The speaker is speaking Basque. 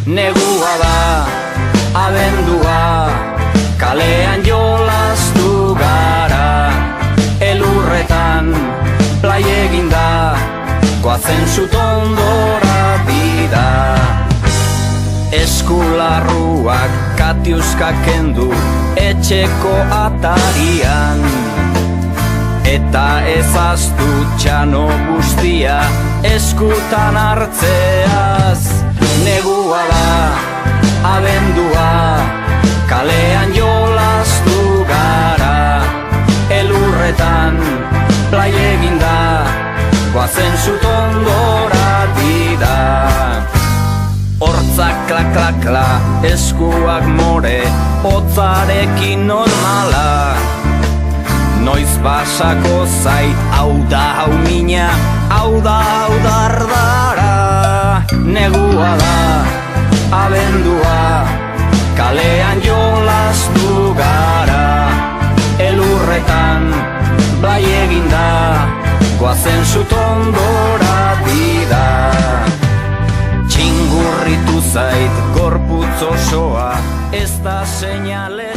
Negua da, abendua, kalean jolastu gara. Elurretan, plai eginda, goazen sutondora bida. Eskularruak katiuskak kendu etxeko atarian, eta ezaztu txano guztia eskutan hartzeaz. Negua da, abendua, kalean jolastu gara. Elurretan, plai eginda, goazen sutondora bida. Hortzak klak-klak-kla, eskuak more, hotzarekin normala. Noiz basako zait, hau da hau mina, hau da hau dardara. Negua da, abendua, kalean jolastu gara. Elurretan, blai eginda, goazen sutondora bida. Txingurritu zait gorputz osoa, ez da seinale